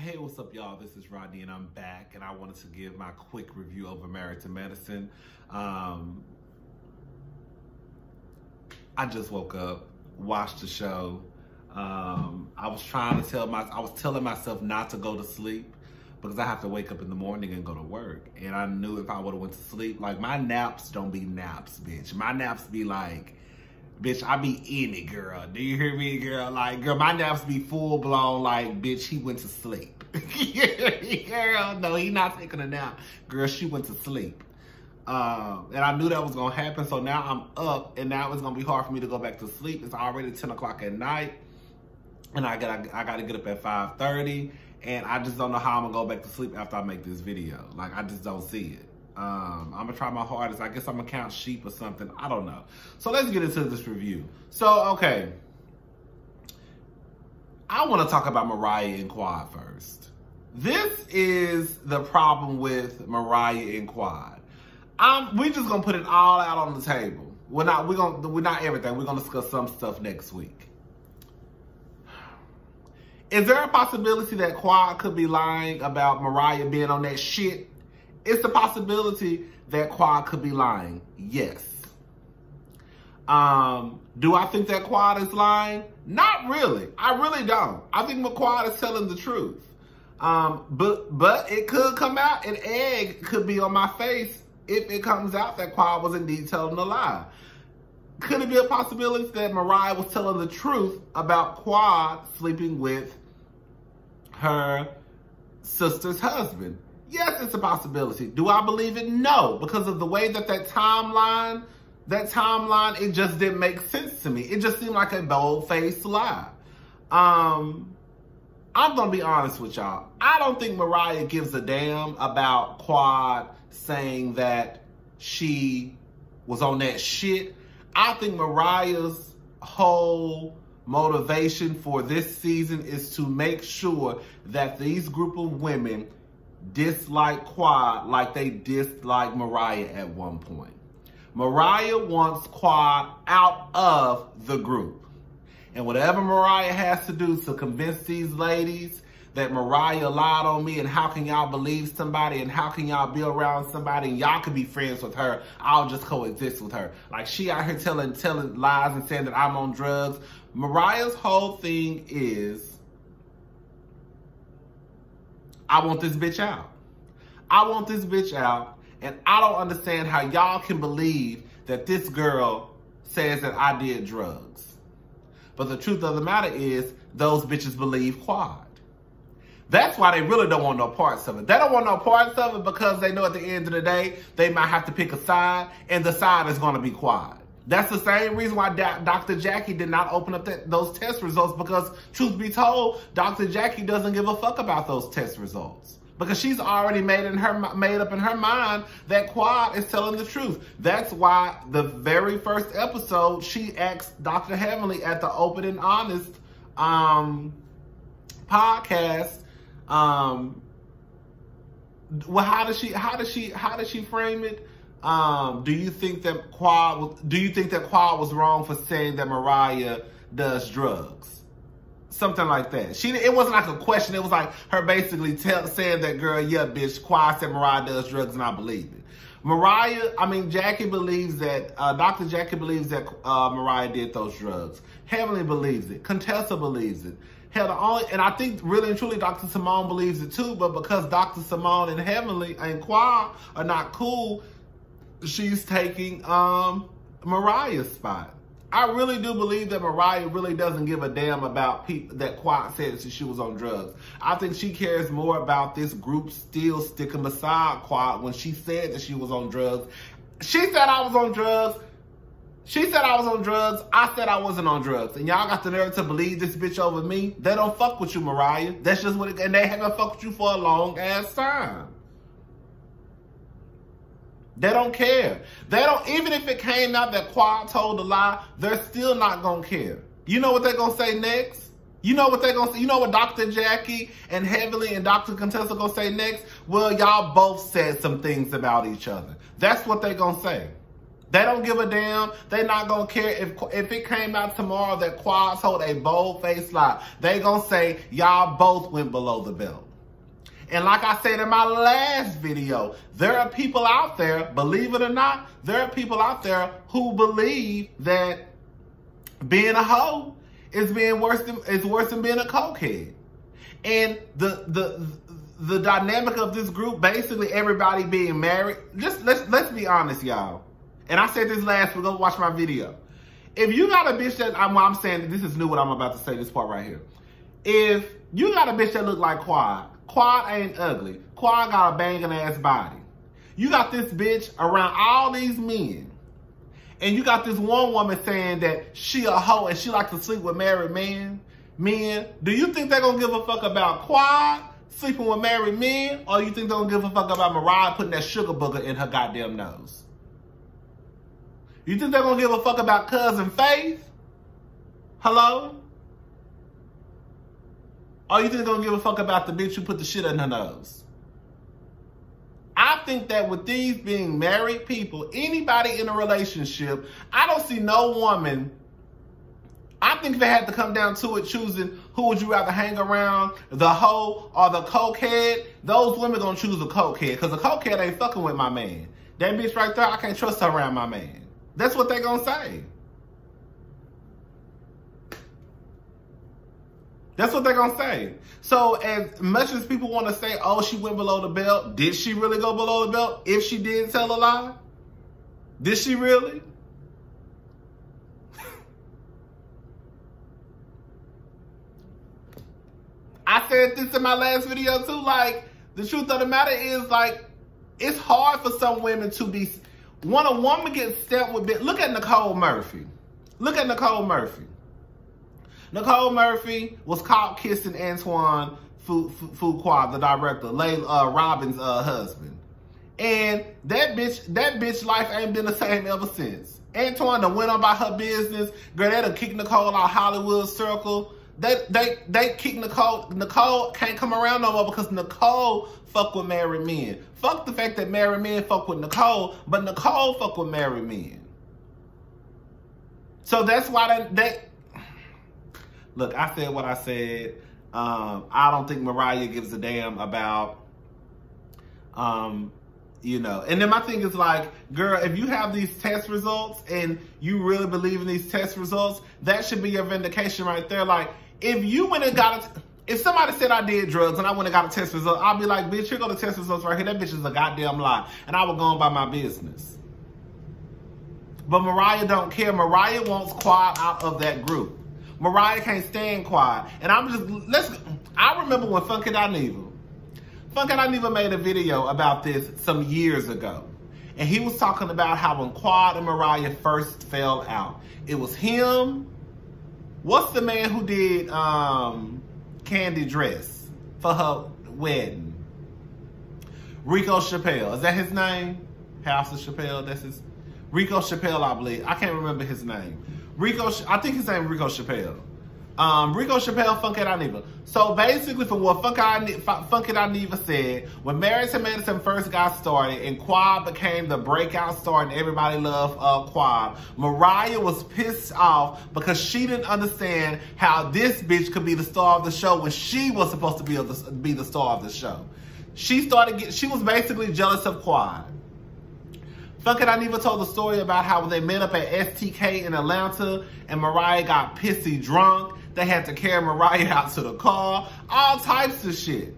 Hey, what's up, y'all? This is Rodney, and I'm back, and I wanted to give my quick review over Married to Medicine. I just woke up, watched the show. I was telling myself not to go to sleep because I have to wake up in the morning and go to work. And I knew if I would have went to sleep, like, my naps don't be naps, bitch. My naps be like, bitch, I be in it, girl. Do you hear me, girl? Like, girl, my naps be full blown, like, bitch, he went to sleep. Girl, no, he not taking a nap. Girl, she went to sleep. And I knew that was gonna happen, so now I'm up, and now it's gonna be hard for me to go back to sleep. It's already 10 o'clock at night, and I gotta get up at 5:30, and I just don't know how I'm gonna go back to sleep after I make this video. Like, I just don't see it. I'm gonna try my hardest. I guess I'm gonna count sheep or something. I don't know. So let's get into this review. So, okay. I want to talk about Mariah and Quad first. This is the problem with Mariah and Quad. We just gonna put it all out on the table. We're not everything. We're gonna discuss some stuff next week. Is there a possibility that Quad could be lying about Mariah being on that shit? It's a possibility that Quad could be lying. Yes. Do I think that Quad is lying? Not really. I really don't. I think Quad is telling the truth. But it could come out, an egg could be on my face if it comes out that Quad was indeed telling a lie. Could it be a possibility that Mariah was telling the truth about Quad sleeping with her sister's husband? Yes, it's a possibility. Do I believe it? No, because of the way that timeline, it just didn't make sense to me. It just seemed like a bold-faced lie. I'm going to be honest with y'all. I don't think Mariah gives a damn about Quad saying that she was on that shit. I think Mariah's whole motivation for this season is to make sure that these group of women dislike Quad like they disliked Mariah at one point. Mariah wants Quad out of the group. And whatever Mariah has to do to convince these ladies that Mariah lied on me, and how can y'all believe somebody, and how can y'all be around somebody and y'all can be friends with her, I'll just coexist with her. Like, she out here telling lies and saying that I'm on drugs. Mariah's whole thing is, I want this bitch out. I want this bitch out, and I don't understand how y'all can believe that this girl says that I did drugs. But the truth of the matter is, those bitches believe Quad. That's why they really don't want no parts of it. They don't want no parts of it because they know at the end of the day, they might have to pick a side, and the side is going to be Quad. That's the same reason why Dr. Jackie did not open up those test results, because truth be told, Dr. Jackie doesn't give a fuck about those test results. Because she's already made up in her mind that Quad is telling the truth. That's why the very first episode, she asked Dr. Heavenly at the Open and Honest podcast, well, how does she frame it? Do you think that Quad was wrong for saying that Mariah does drugs? Something like that. It wasn't like a question. It was like her basically saying that, girl, yeah, bitch, Quad said Mariah does drugs, and I believe it. Jackie believes that, Dr. Jackie believes that Mariah did those drugs. Heavenly believes it. Contessa believes it. Hell, and I think really and truly Dr. Simone believes it too, but because Dr. Simone and Heavenly and Quad are not cool, she's taking Mariah's spot. I really do believe that Mariah really doesn't give a damn about people that Quad said that she was on drugs. I think she cares more about this group still sticking beside Quad when she said that she was on drugs. She said I was on drugs. She said I was on drugs. I said I wasn't on drugs. And y'all got the nerve to believe this bitch over me? They don't fuck with you, Mariah. That's just what and they haven't fucked with you for a long ass time. They don't care. Even if it came out that Quad told a lie, they're still not gonna care. You know what they're gonna say next? You know what they're gonna say? You know what Dr. Jackie and Heavenly and Dr. Contessa gonna say next? Well, y'all both said some things about each other. That's what they're gonna say. They don't give a damn. They're not gonna care if it came out tomorrow that Quad told a bold-faced lie. They gonna say y'all both went below the belt. And like I said in my last video, there are people out there, believe it or not, there are people out there who believe that being a hoe is worse than being a cokehead. And the dynamic of this group, basically everybody being married. Just let's be honest, y'all. And I said this last week, go watch my video. If you got a bitch that, I'm saying, this is new what I'm about to say, this part right here. If you got a bitch that look like Quad ain't ugly. Quad got a banging ass body. You got this bitch around all these men. And you got this one woman saying that she a hoe and she like to sleep with married men. Do you think they're gonna give a fuck about Quad sleeping with married men? Or you think they're gonna give a fuck about Mariah putting that sugar booger in her goddamn nose? You think they're gonna give a fuck about Cousin Faith? Hello? Or you think they're gonna give a fuck about the bitch who put the shit in her nose? I think that with these being married people, anybody in a relationship, I don't see no woman. I think if it had to come down to it, choosing who would you rather hang around, the hoe or the cokehead, those women gonna choose the cokehead, because the cokehead ain't fucking with my man. That bitch right there, I can't trust her around my man. That's what they gonna say. That's what they're gonna say. So as much as people want to say, oh, she went below the belt, did she really go below the belt? If she did tell a lie, did she really? I said this in my last video too, like, the truth of the matter is, like, it's hard for some women to be, when a woman gets stepped with, look at Nicole Murphy. Look at Nicole Murphy. Nicole Murphy was caught kissing Antoine Fuqua, the director, Robin's husband. And that bitch life ain't been the same ever since. Antoine done went on by her business. Girl, they done kicked Nicole out Hollywood circle. They kicked Nicole. Nicole can't come around no more because Nicole fuck with married men. Fuck the fact that married men fuck with Nicole, but Nicole fuck with married men. So that's why they look, I said what I said. I don't think Mariah gives a damn about, you know. And then my thing is like, girl, if you have these test results and you really believe in these test results, that should be your vindication right there. Like, if you went and got if somebody said I did drugs and I went and got a test result, I'll be like, bitch, here go the test results right here. That bitch is a goddamn lie. And I would go on by my business. But Mariah don't care. Mariah wants Quad out of that group. Mariah can't stand Quad. And I remember when Funky Dineva made a video about this some years ago. And he was talking about how when Quad and Mariah first fell out, it was him. What's the man who did Candy Dress for her wedding? Rico Chappelle. Is that his name? House of Chappelle. That's his. Rico Chappelle, I believe. I can't remember his name. I think his name is Rico Chappelle. Rico Chappelle, Funky Dineva. So basically, from what Funky Dineva said, when Married to Medicine first got started and Quad became the breakout star and everybody loved Quad, Mariah was pissed off because she didn't understand how this bitch could be the star of the show when she was supposed to be the star of the show. She was basically jealous of Quad. Funky Dineva told the story about how when they met up at STK in Atlanta and Mariah got pissy drunk, they had to carry Mariah out to the car, all types of shit.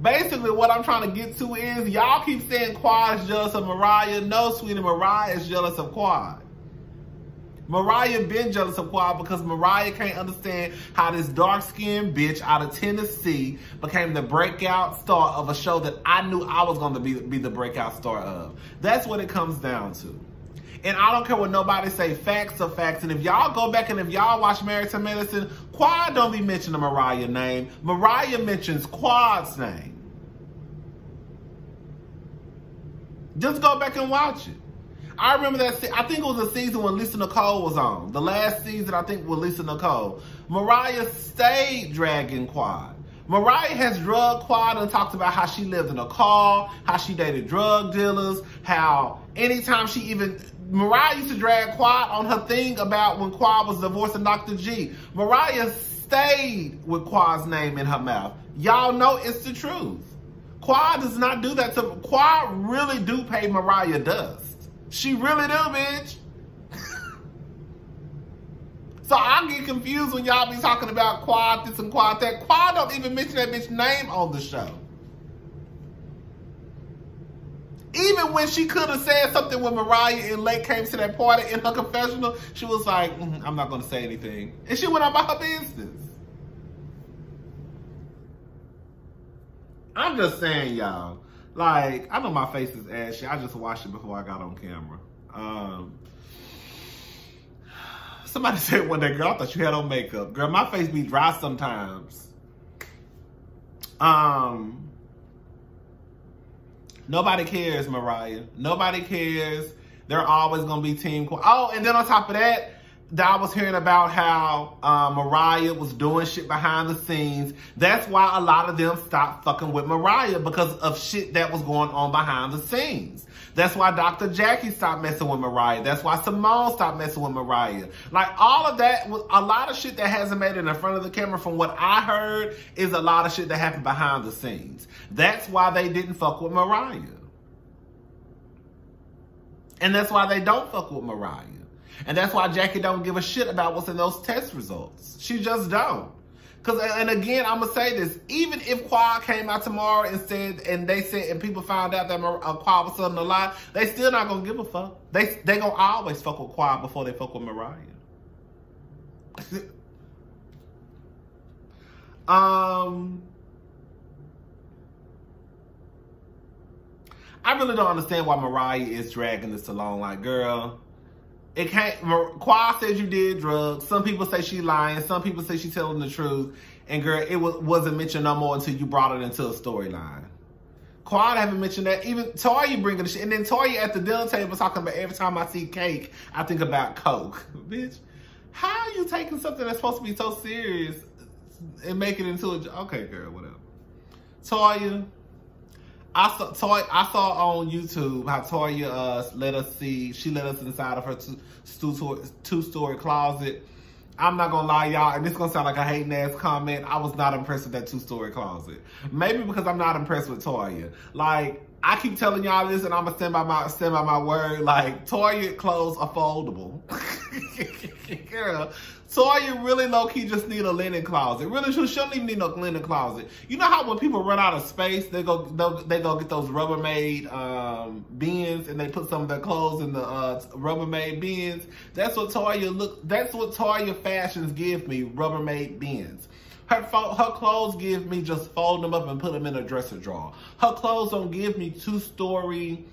Basically, what I'm trying to get to is, y'all keep saying Quad is jealous of Mariah. No, sweetie, Mariah is jealous of Quad. Mariah been jealous of Quad because Mariah can't understand how this dark-skinned bitch out of Tennessee became the breakout star of a show that I knew I was going to be the breakout star of. That's what it comes down to. And I don't care what nobody say, facts are facts. And if y'all go back and if y'all watch Married to Medicine, Quad don't be mentioning Mariah's name. Mariah mentions Quad's name. Just go back and watch it. I remember that, I think it was a season when Lisa Nicole was on. The last season, I think, with Lisa Nicole. Mariah stayed dragging Quad. Mariah has drugged Quad and talked about how she lived in a car, how she dated drug dealers, how anytime Mariah used to drag Quad on her thing about when Quad was divorcing Dr. G. Mariah stayed with Quad's name in her mouth. Y'all know it's the truth. Quad does not do that to Quad really do pay Mariah dust. She really do, bitch. So I get confused when y'all be talking about Quad this and Quad that. Quad don't even mention that bitch name on the show. Even when she could have said something when Mariah and Lake came to that party in her confessional, she was like, I'm not going to say anything. And she went on about her business. I'm just saying, y'all. Like, I know my face is ashy. I just washed it before I got on camera. Somebody said one day, girl, I thought you had on makeup. Girl, my face be dry sometimes. Nobody cares, Mariah. Nobody cares. They're always going to be team. Oh, and then on top of that, I was hearing about how Mariah was doing shit behind the scenes. That's why a lot of them stopped fucking with Mariah, because of shit that was going on behind the scenes. That's why Dr. Jackie stopped messing with Mariah. That's why Simone stopped messing with Mariah. Like, all of that, was a lot of shit that hasn't made it in front of the camera, from what I heard, is a lot of shit that happened behind the scenes. That's why they didn't fuck with Mariah. And that's why they don't fuck with Mariah. And that's why Jackie don't give a shit about what's in those test results. She just don't. And again, I'm gonna say this: even if Quad came out tomorrow and said, and people found out that Quad was telling a lie, they still not gonna give a fuck. They gonna always fuck with Quad before they fuck with Mariah. I really don't understand why Mariah is dragging this along. Like, girl. It can't. Quad says you did drugs. Some people say she lying. Some people say she telling the truth. And girl, it wasn't mentioned no more until you brought it into a storyline. Quad haven't mentioned that. Even Toya bringing the shit. And then Toya at the dinner table talking about, every time I see cake, I think about Coke. Bitch, how are you taking something that's supposed to be so serious and make it into a... Okay, girl, whatever. Toya... I saw on YouTube how Toya let us inside of her two-story closet. I'm not gonna lie, y'all, and this gonna sound like a hating ass comment. I was not impressed with that two-story closet. Maybe because I'm not impressed with Toya. Like, I keep telling y'all this, and I'm gonna stand by my word. Like, Toya clothes are foldable. Girl, Toya really low-key just need a linen closet. Really, she don't even need no linen closet. You know how when people run out of space, they go get those Rubbermaid bins, and they put some of their clothes in the Rubbermaid bins. That's what Toya fashions give me, Rubbermaid bins. Her clothes give me just fold them up and put them in a dresser drawer. Her clothes don't give me two-story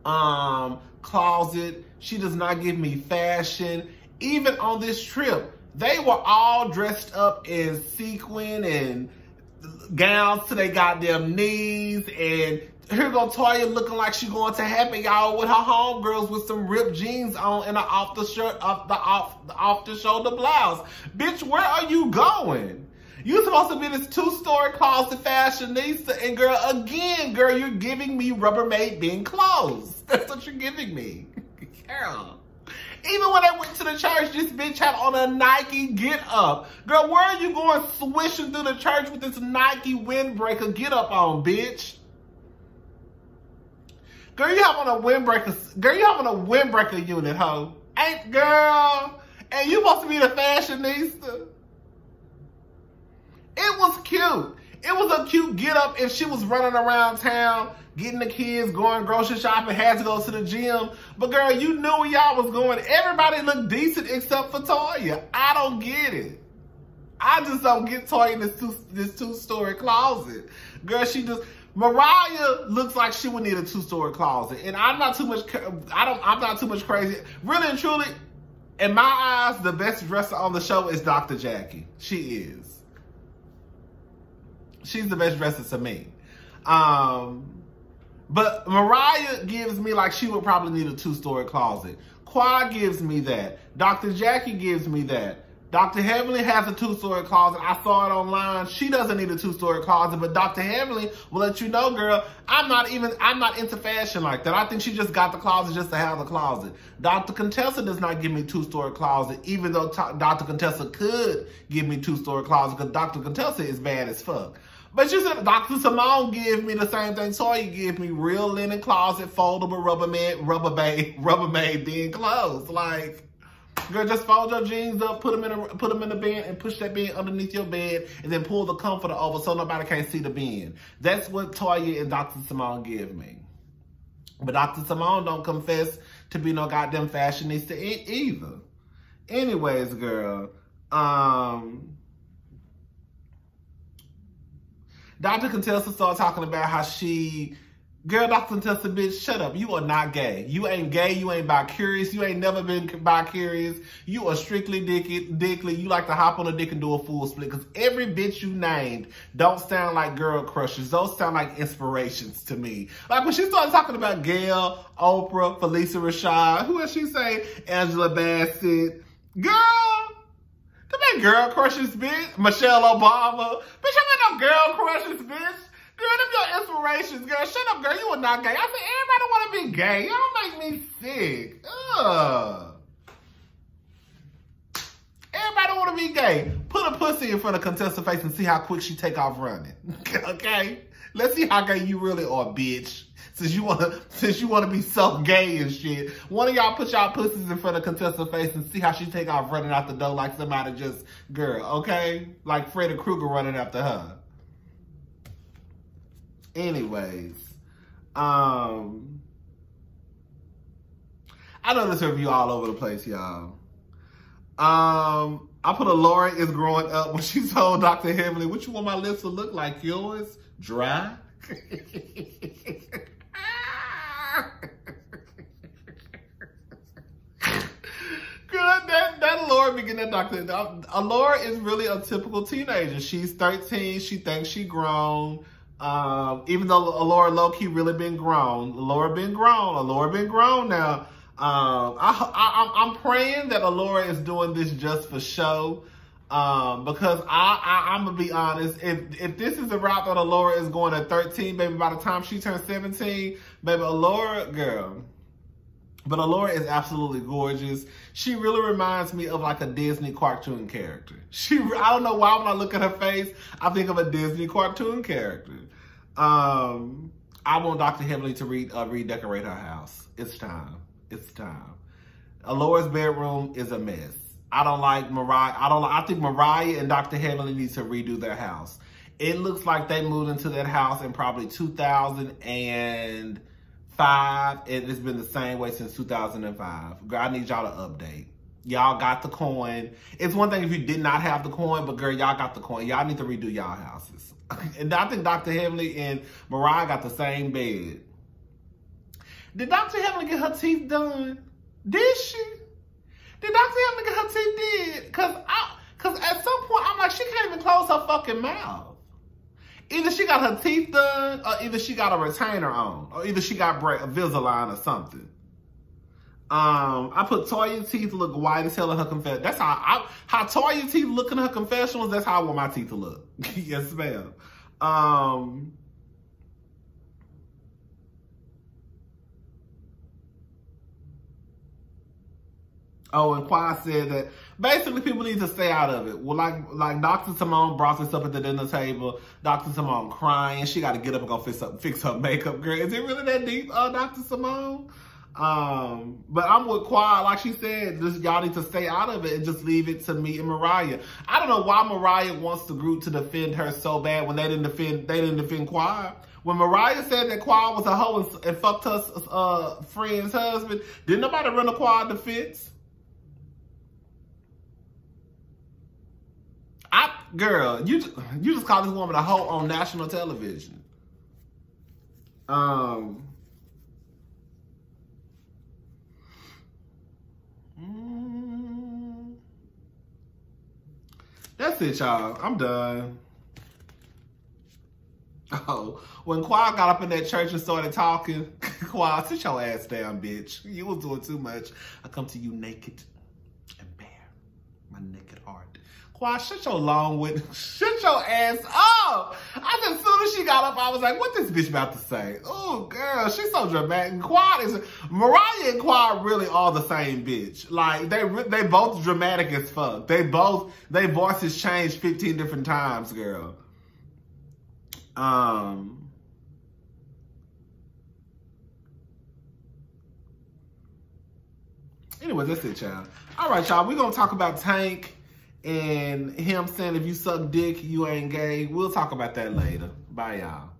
closet. She does not give me fashion. Even on this trip, they were all dressed up in sequin and gowns to their goddamn knees. And here go Toya looking like she going to Happy Hour with her homegirls with some ripped jeans on and an off the shoulder blouse. Bitch, where are you going? You supposed to be this two-story closet fashionista, and girl, again, girl, you're giving me Rubbermaid bin clothes. That's what you're giving me, girl. Even when I went to the church, this bitch had on a Nike Get Up. Girl, where are you going swishing through the church with this Nike windbreaker Get Up on, bitch? Girl, you have on a windbreaker. Girl, you have on a windbreaker unit, ho. Ain't, girl. And you supposed to be the fashionista. It was cute. It was a cute get up if she was running around town, getting the kids, going grocery shopping, had to go to the gym. But girl, you knew where y'all was going. Everybody looked decent except for Toya. I don't get it. I just don't get Toya in this two-story closet. Girl, Mariah looks like she would need a two-story closet. And I'm not too much crazy. Really and truly, in my eyes, the best dresser on the show is Dr. Jackie. She is. She's the best dresser to me. But Mariah gives me like she would probably need a two-story closet. Quad gives me that. Dr. Jackie gives me that. Dr. Heavenly has a two-story closet. I saw it online. She doesn't need a two-story closet, but Dr. Heavenly will let you know, girl, I'm not into fashion like that. I think she just got the closet just to have the closet. Dr. Contessa does not give me two-story closet, even though Dr. Contessa could give me two-story closet, because Dr. Contessa is bad as fuck. But you said Dr. Simone give me the same thing Toya give me. Real linen closet, foldable Rubbermaid being clothes. Like, girl, just fold your jeans up, put them in the bed, and push that bed underneath your bed, and then pull the comforter over so nobody can't see the bed. That's what Toya and Dr. Simone give me. But Dr. Simone don't confess to be no goddamn fashionista either. Anyways, girl, Dr. Contessa started talking about how girl, Dr. Contessa, bitch, shut up. You are not gay. You ain't gay. You ain't bi-curious. You ain't never been bi-curious. You are strictly dickly. You like to hop on a dick and do a full split. Because every bitch you named don't sound like girl crushes. Those sound like inspirations to me. Like when she started talking about Gayle, Oprah, Felicia Rashad, who else she say? Angela Bassett. Girl, them ain't girl crushes, bitch. Michelle Obama. Bitch, I ain't no girl crushes, bitch. Girl, them your inspirations, girl. Shut up, girl. You are not gay. I said, everybody want to be gay. Y'all make me sick. Ugh. Everybody want to be gay. Put a pussy in front of Contessa's face and see how quick she take off running. Okay? Let's see how gay you really are, bitch. Since you wanna be so gay and shit. One of y'all put y'all pussies in front of Contessa's face and see how she take off running out the door like somebody just, girl, okay? Like Freddy Krueger running after her. Anyways, I know this review all over the place, y'all. I put a Laura is growing up when she told Dr. Heavenly, what you want my lips to look like? Yours? Dry? Girl, that Laura be getting that doctor. Laura is really a typical teenager. She's 13. She thinks she grown. Even though Laura low-key really been grown. Laura been grown now. I'm praying that Laura is doing this just for show. Because I'm gonna be honest, if this is the route that Laura is going at 13, baby, by the time she turns 17, baby, Laura, girl. But Laura is absolutely gorgeous. She really reminds me of like a Disney cartoon character. I don't know why when I look at her face, I think of a Disney cartoon character. I want Dr. Heavenly to redecorate her house. It's time. It's time. Laura's bedroom is a mess. I don't like Mariah. I think Mariah and Dr. Heavenly need to redo their house. It looks like they moved into that house in probably 2005. And it's been the same way since 2005. Girl, I need y'all to update. Y'all got the coin. It's one thing if you did not have the coin, but girl, y'all got the coin. Y'all need to redo y'all houses. And I think Dr. Heavenly and Mariah got the same bed. Did Dr. Heavenly get her teeth done? Did she? Did Dr. Heavenly get her teeth did? Cause at some point I'm like, she can't even close her fucking mouth. Either she got her teeth done, or either she got a retainer on, or either she got Invisalign or something. I put Toya's teeth look white as hell in her confession. That's how Toya's teeth look in her confessionals. That's how I want my teeth to look. Yes, ma'am. Oh, and Quad said that basically people need to stay out of it. Well, like Dr. Simone brought this up at the dinner table. Dr. Simone crying. She got to get up and go fix her makeup. Girl, is it really that deep, Dr. Simone? But I'm with Quad. Like she said, y'all need to stay out of it and just leave it to me and Mariah. I don't know why Mariah wants the group to defend her so bad when they didn't defend Quad. When Mariah said that Quad was a hoe and fucked her friend's husband, didn't nobody run a Quad defense? Girl, you just call this woman a hoe on national television. That's it, y'all. I'm done. Oh, when Quad got up in that church and started talking, Quad, sit your ass down, bitch. You was doing too much. I come to you naked and bare, my naked heart. Quad, shut your ass up. I said, as soon as she got up, I was like, what this bitch about to say? Oh, girl, she's so dramatic. Mariah and Quad really are the same bitch. Like, they both dramatic as fuck. They voices changed 15 different times, girl. Anyways, that's it, y'all. All right, y'all. We're going to talk about Tank and him saying if you suck dick, you ain't gay. We'll talk about that later. Bye, y'all.